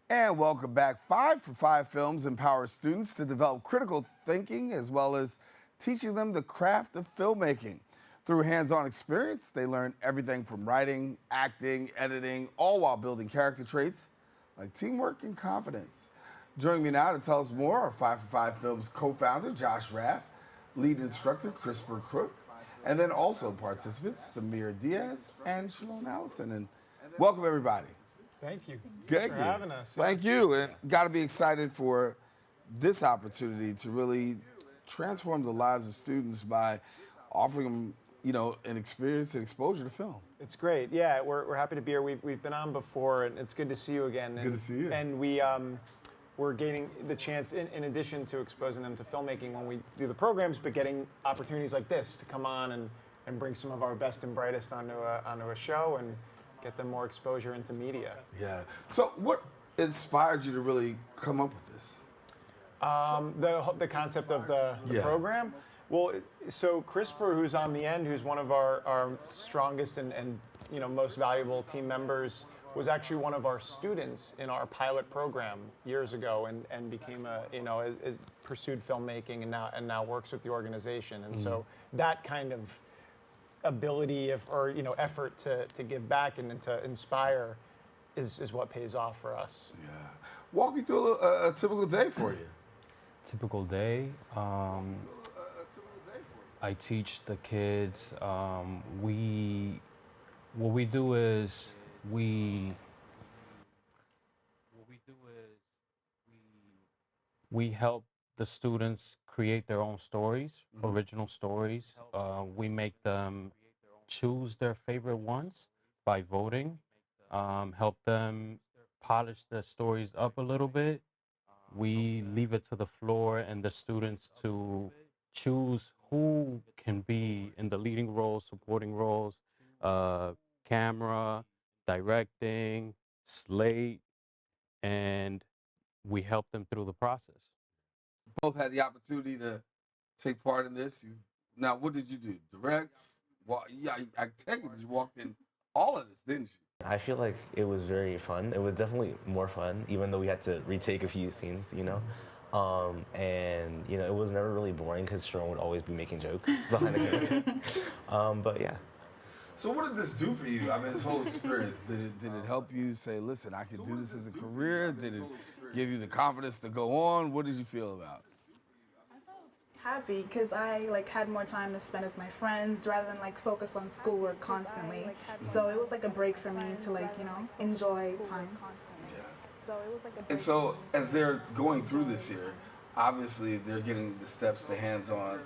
And welcome back. 5 for 5 Films empowers students to develop critical thinking as well as teaching them the craft of filmmaking. Through hands-on experience, they learn everything from writing, acting, editing, all while building character traits like teamwork and confidence. Joining me now to tell us more are 5 for 5 Films Co-Founder Raff, lead instructor Chrisber Crooke, and then also participants Samir, Diaz, and Sherone, Allison. And welcome everybody. Thank you. Thank for you. having us. Thank you. And got to be excited for this opportunity to really transform the lives of students by offering them, an experience and exposure to film. It's great. Yeah, we're happy to be here. We've been on before, and it's good to see you again. Good to see you. And we're getting the chance, in addition to exposing them to filmmaking when we do the programs, but getting opportunities like this to come on and bring some of our best and brightest onto a show and get them more exposure into media. Yeah. So what inspired you to really come up with this? The concept of the program. Well, so Chrisber, who's on the end, who's one of our strongest and most valuable team members, was actually one of our students in our pilot program years ago, and became pursued filmmaking and now works with the organization. And so that kind of ability or effort to give back and to inspire is what pays off for us. Yeah. Walk me through a typical day for you. Typical day. I teach the kids. What we do is we help the students create their own stories, original stories. We make them choose their favorite ones by voting, help them polish their stories up a little bit. We leave it to the floor and the students to choose who can be in the leading roles, supporting roles, camera, directing, slate, and we help them through the process. Both had the opportunity to take part in this. Now, what did you do? Direct? Well, yeah, I take it you walked in all of this, didn't you? I feel like it was very fun. It was definitely more fun, even though we had to retake a few scenes, and it was never really boring because Sherone would always be making jokes behind the camera. But yeah. So what did this do for you? I mean, this whole experience, did it help you say, listen, I can do this as a career? Did it give you the confidence to go on? What did you feel about? Happy because I had more time to spend with my friends rather than focus on schoolwork constantly. So it was a break for me to enjoy time. Yeah. And so as they're going through this here, obviously they're getting the steps, the hands-on.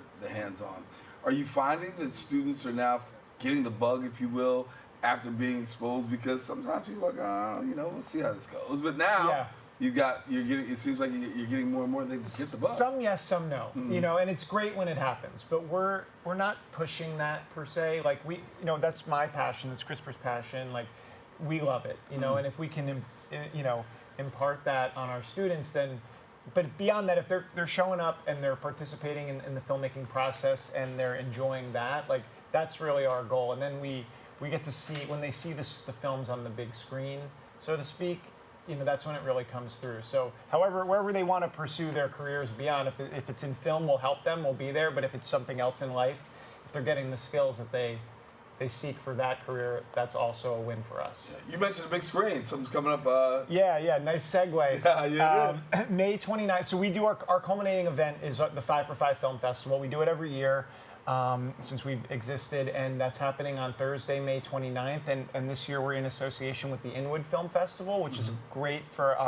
Are you finding that students are now getting the bug, if you will, after being exposed? Because sometimes people are like, we'll see how this goes. But now it seems like you're getting more and more, they get the bug. Some yes, some no. And it's great when it happens, but we're not pushing that per se. That's my passion, that's Chrisber's passion. We love it, and if we can, impart that on our students, then. But beyond that, if they're showing up and they're participating in the filmmaking process and they're enjoying that, that's really our goal. And then we get to see, when they see the films on the big screen, so to speak, that's when it really comes through. So however, wherever they want to pursue their careers beyond, if it's in film, we'll help them, we'll be there. But if it's something else in life, if they're getting the skills that they seek for that career, that's also a win for us. You mentioned the big screen. Something's coming up. Yeah, nice segue. Yeah, it is. May 29th. So we do our culminating event is the 5 for 5 Film Festival. We do it every year since we've existed, and that's happening on Thursday, May 29th. And this year we're in association with the Inwood Film Festival, which is great for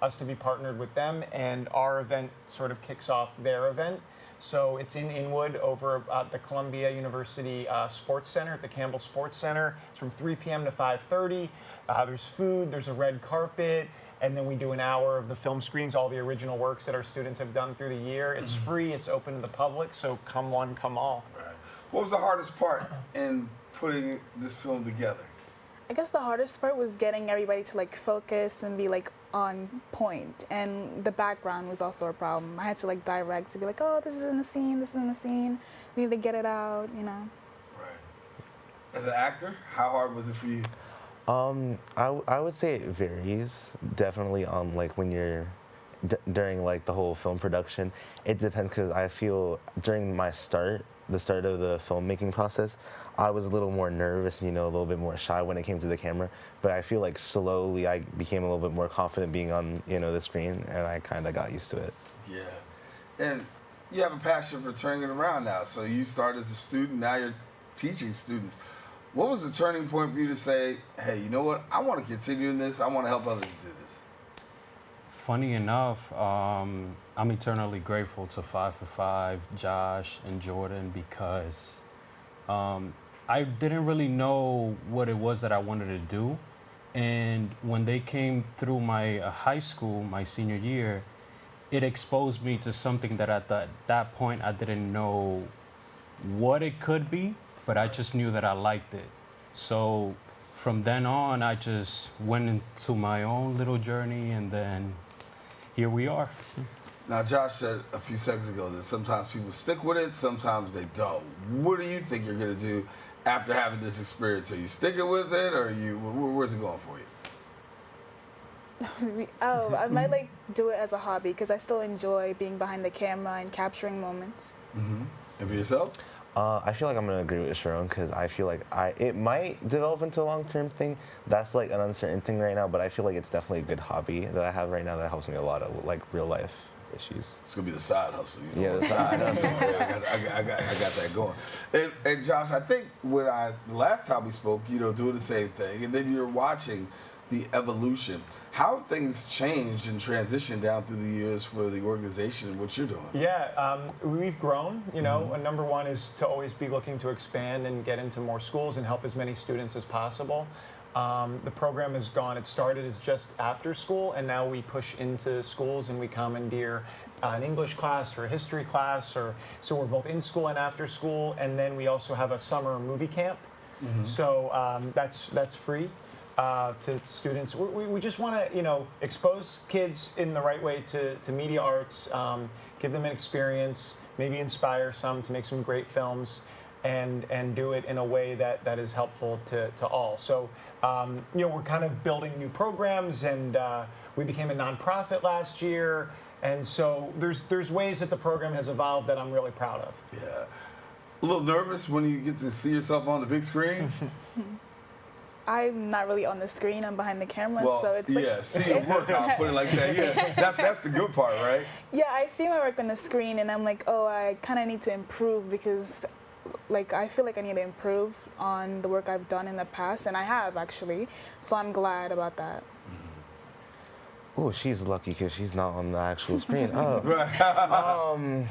us to be partnered with them. And our event sort of kicks off their event. So it's in Inwood over at the Columbia University Sports Center, at the Campbell Sports Center. It's from 3 p.m. to 5:30. There's food, there's a red carpet, and then we do an hour of the film screenings, all the original works that our students have done through the year. It's free, it's open to the public, so come one, come all. Right. What was the hardest part in putting this film together? I guess the hardest part was getting everybody to focus and be on point, and the background was also a problem. I had to direct to be oh, this is in the scene, we need to get it out. Right. As an actor, how hard was it for you? I would say it varies. Definitely on like when you're during like the whole film production. It depends because I feel during the start of the filmmaking process, I was a little more nervous, you know, a little bit more shy when it came to the camera. But I feel like slowly I became a little bit more confident being on, you know, the screen, and I kind of got used to it. Yeah. And you have a passion for turning it around now. So you started as a student, now you're teaching students. What was the turning point for you to say, hey, you know what? I want to continue in this. I want to help others do this. Funny enough, I'm eternally grateful to 5for5, Josh, and Jordan because I didn't really know what it was that I wanted to do. And when they came through my high school, my senior year, it exposed me to something that at that point I didn't know what it could be, but I just knew that I liked it. So from then on, I just went into my own little journey, and then here we are. Now, Josh said a few seconds ago that sometimes people stick with it, sometimes they don't. What do you think you're going to do after having this experience? Are you sticking with it, or where's it going for you? I might like do it as a hobby because I still enjoy being behind the camera and capturing moments. Mm-hmm. And for yourself? I feel like I'm gonna agree with Sherone because I feel like it might develop into a long-term thing. That's like an uncertain thing right now, but I feel like it's definitely a good hobby that I have right now that helps me a lot of like real life issues. It's gonna be the side hustle. You know? Yeah, the side hustle. I got that going. And Josh, I think the last time we spoke, you know, doing the same thing, and then you're watching the evolution. How have things changed and transitioned down through the years for the organization and what you're doing? Yeah, we've grown. You know, number one is to always be looking to expand and get into more schools and help as many students as possible. The program has gone. It started as just after school, and now we push into schools and we commandeer an English class or a history class, so we're both in school and after school, and then we also have a summer movie camp. So that's free. To students. We just want to, you know, expose kids in the right way to media arts, give them an experience, maybe inspire some to make some great films, and do it in a way that is helpful to all. So, you know, we're kind of building new programs, and we became a nonprofit last year, and so there's ways that the program has evolved that I'm really proud of. Yeah. A little nervous when you get to see yourself on the big screen? I'm not really on the screen. I'm behind the camera, Well, so it's like yeah, see your work, I'll put it like that. Yeah, that's the good part, right? yeah, I see my work on the screen, and I'm like, oh, I kind of need to improve because, like, I feel like I need to improve on the work I've done in the past, and I have actually. So I'm glad about that. Oh, she's lucky because she's not on the actual screen. Oh. Right.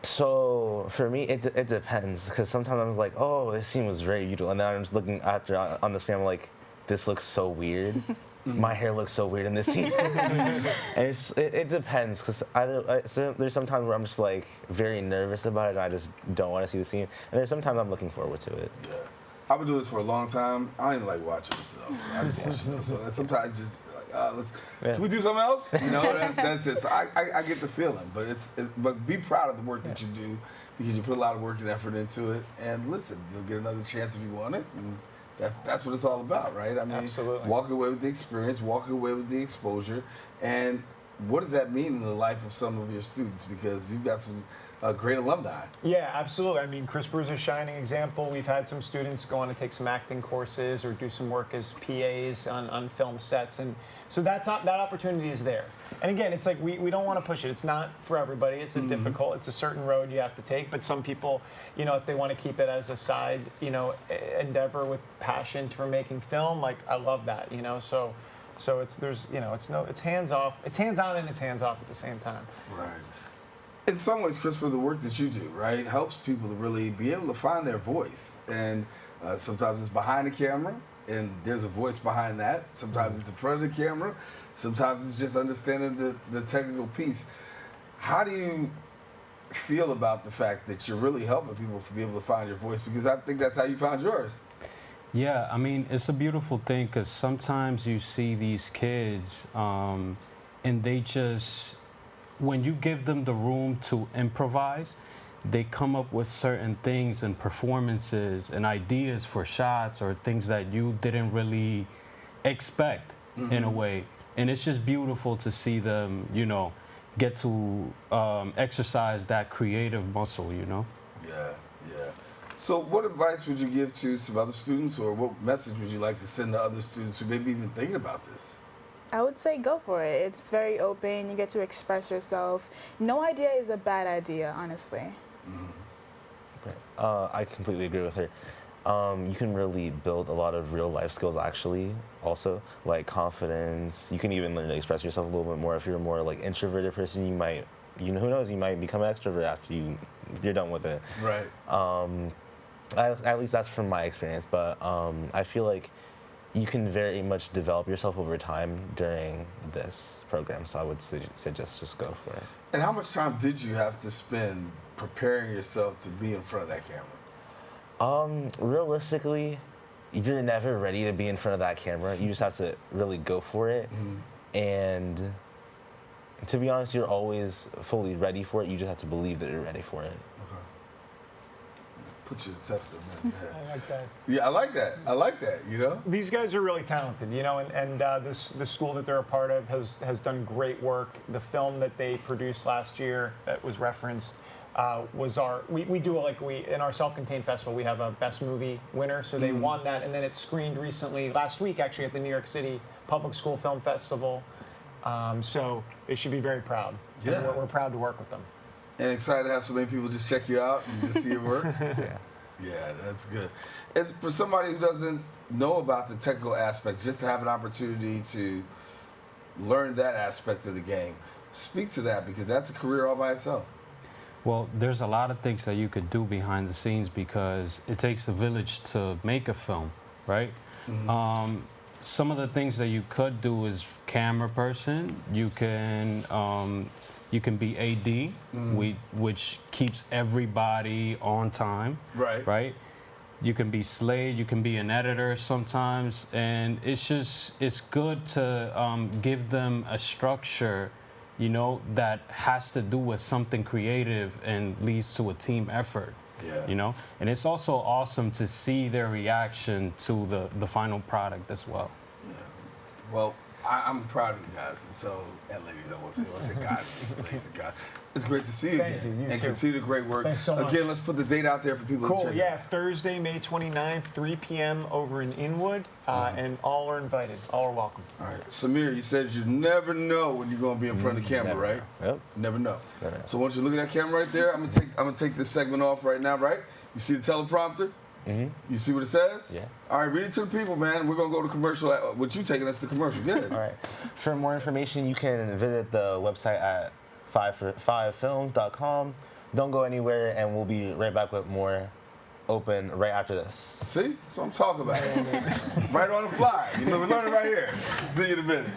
So for me, it depends because sometimes I'm like, oh, this scene was very beautiful, and then I'm just looking after on the screen. I'm like, this looks so weird. My hair looks so weird in this scene. And it depends because there's sometimes where I'm just like very nervous about it, and I just don't want to see the scene. And there's sometimes I'm looking forward to it. Yeah. I've been doing this for a long time. I ain't like watching myself, so I just watch it. So sometimes just can we do something else? You know, that's it. So I get the feeling, but be proud of the work that you do because you put a lot of work and effort into it. And listen, you'll get another chance if you want it. And that's what it's all about, right? I mean, Absolutely. walking away with the experience, walking away with the exposure, and what does that mean in the life of some of your students? Because you've got some great alumni. Yeah, absolutely. I mean, Chrisber is a shining example. We've had some students go on to take some acting courses or do some work as PAs on film sets, and so that opportunity is there. And again, it's like we don't want to push it. It's not for everybody. It's it's a certain road you have to take. But some people, you know, if they want to keep it as a side, you know, endeavor with passion for making film, like I love that, you know. So it's hands off. It's hands on and it's hands off at the same time. Right. In some ways, Chrisber, the work that you do, right, helps people to really be able to find their voice. And sometimes it's behind the camera, and there's a voice behind that. Sometimes it's in front of the camera. Sometimes it's just understanding the technical piece. How do you feel about the fact that you're really helping people to be able to find your voice? Because I think that's how you found yours. Yeah, I mean, it's a beautiful thing because sometimes you see these kids and they just, when you give them the room to improvise, they come up with certain things and performances and ideas for shots or things that you didn't really expect in a way. And it's just beautiful to see them, you know, get to exercise that creative muscle, you know? Yeah, yeah. So what advice would you give to some other students, or what message would you like to send to other students who may be even thinking about this? I would say go for it. It's very open. You get to express yourself. No idea is a bad idea, honestly. I completely agree with her. You can really build a lot of real life skills actually, also, like confidence. You can even learn to express yourself a little bit more. If you're a more like introverted person, you might, you know, who knows, you might become an extrovert after you're done with it. Right. At least that's from my experience, but I feel like you can very much develop yourself over time during this program, so I would suggest just go for it. And how much time did you have to spend preparing yourself to be in front of that camera? Realistically, you're never ready to be in front of that camera. You just have to really go for it. And to be honest, you're always fully ready for it. You just have to believe that you're ready for it. Okay. Put you to test it, man. I like that. Yeah, I like that. I like that, you know? These guys are really talented, you know, and the school that they're a part of has done great work. The film that they produced last year that was referenced was we do in our self-contained festival, we have a best movie winner, so they won that, and then it screened recently, last week actually, at the New York City Public School Film Festival. So they should be very proud. Yeah. And we're proud to work with them. And excited to have so many people just check you out and just see your work. Yeah, that's good. It's for somebody who doesn't know about the technical aspect, just to have an opportunity to learn that aspect of the game. Speak to that, because that's a career all by itself. Well, there's a lot of things that you could do behind the scenes because it takes a village to make a film, right? Some of the things that you could do is camera person. You can be AD, which keeps everybody on time. Right. Right. You can be Slade. You can be an editor sometimes, and it's good to give them a structure, you know, that has to do with something creative and leads to a team effort. Yeah. You know, and it's also awesome to see their reaction to the final product as well. Yeah. Well, I'm proud of you guys, and ladies, I want to say guys, ladies and guys. It's great to see you Thank again. you And too. continue the great work. Thanks so much. Again, let's put the date out there for people to Cool, check. yeah, Thursday, May 29th, 3 p.m. over in Inwood, and all are invited, all are welcome. All right, Samir, you said you never know when you're gonna be in front of the camera, Never right? know. Yep. Never know. Never know. So once you look at that camera right there, I'm gonna take this segment off right now, right? You see the teleprompter? You see what it says? Yeah. All right, read it to the people, man. We're gonna go to commercial. With you taking us to commercial, good. All right. For more information, you can visit the website at Five4Five Film.com. Don't go anywhere, and we'll be right back with more open right after this. See, that's what I'm talking about. Right on the fly. We're learning right here. See you in a minute.